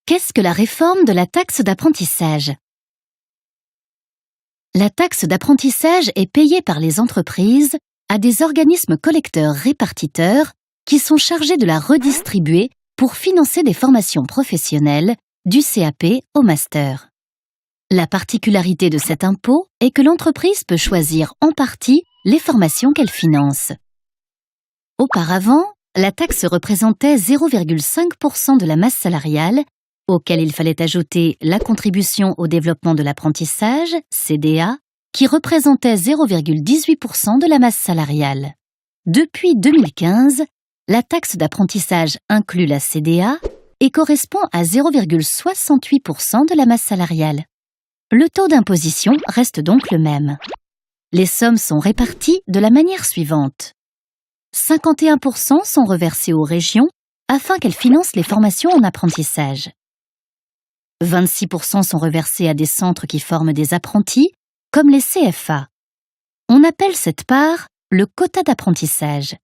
Qu'est-ce que la réforme de la taxe d'apprentissage? La taxe d'apprentissage est payée par les entreprises à des organismes collecteurs-répartiteurs qui sont chargés de la redistribuer pour financer des formations professionnelles du CAP au master. La particularité de cet impôt est que l'entreprise peut choisir en partie les formations qu'elle finance. Auparavant, la taxe représentait 0,5% de la masse salariale, auquel il fallait ajouter la contribution au développement de l'apprentissage, CDA, qui représentait 0,18% de la masse salariale. Depuis 2015, la taxe d'apprentissage inclut la CDA et correspond à 0,68% de la masse salariale. Le taux d'imposition reste donc le même. Les sommes sont réparties de la manière suivante. 51% sont reversés aux régions afin qu'elles financent les formations en apprentissage. 26% sont reversés à des centres qui forment des apprentis, comme les CFA. On appelle cette part le quota d'apprentissage.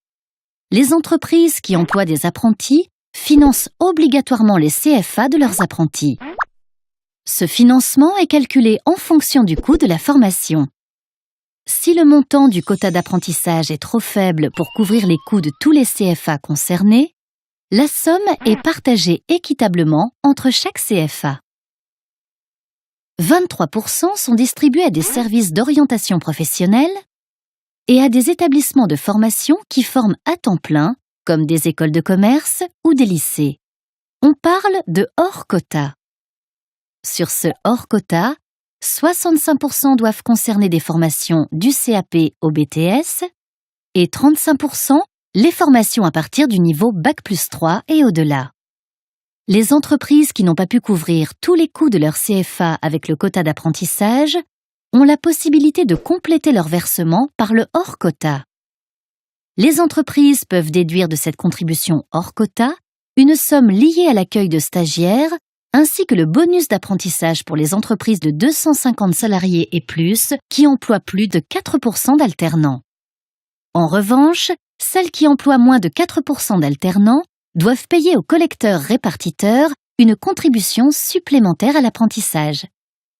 Les entreprises qui emploient des apprentis financent obligatoirement les CFA de leurs apprentis. Ce financement est calculé en fonction du coût de la formation. Si le montant du quota d'apprentissage est trop faible pour couvrir les coûts de tous les CFA concernés, la somme est partagée équitablement entre chaque CFA. 23% sont distribués à des services d'orientation professionnelle et à des établissements de formation qui forment à temps plein, comme des écoles de commerce ou des lycées. On parle de hors quota. Sur ce hors quota, 65% doivent concerner des formations du CAP au BTS et 35% les formations à partir du niveau Bac+3 et au-delà. Les entreprises qui n'ont pas pu couvrir tous les coûts de leur CFA avec le quota d'apprentissage ont la possibilité de compléter leur versement par le hors quota. Les entreprises peuvent déduire de cette contribution hors quota une somme liée à l'accueil de stagiaires ainsi que le bonus d'apprentissage pour les entreprises de 250 salariés et plus qui emploient plus de 4% d'alternants. En revanche, celles qui emploient moins de 4% d'alternants doivent payer aux collecteurs-répartiteurs une contribution supplémentaire à l'apprentissage.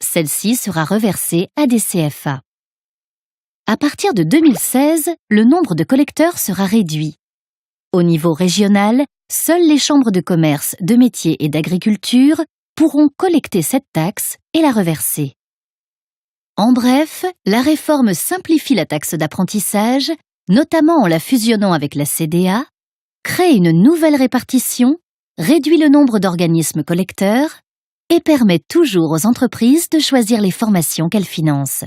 Celle-ci sera reversée à des CFA. À partir de 2016, le nombre de collecteurs sera réduit. Au niveau régional, seules les chambres de commerce, de métiers et d'agriculture pourront collecter cette taxe et la reverser. En bref, la réforme simplifie la taxe d'apprentissage, notamment en la fusionnant avec la CDA, crée une nouvelle répartition, réduit le nombre d'organismes collecteurs et permet toujours aux entreprises de choisir les formations qu'elles financent.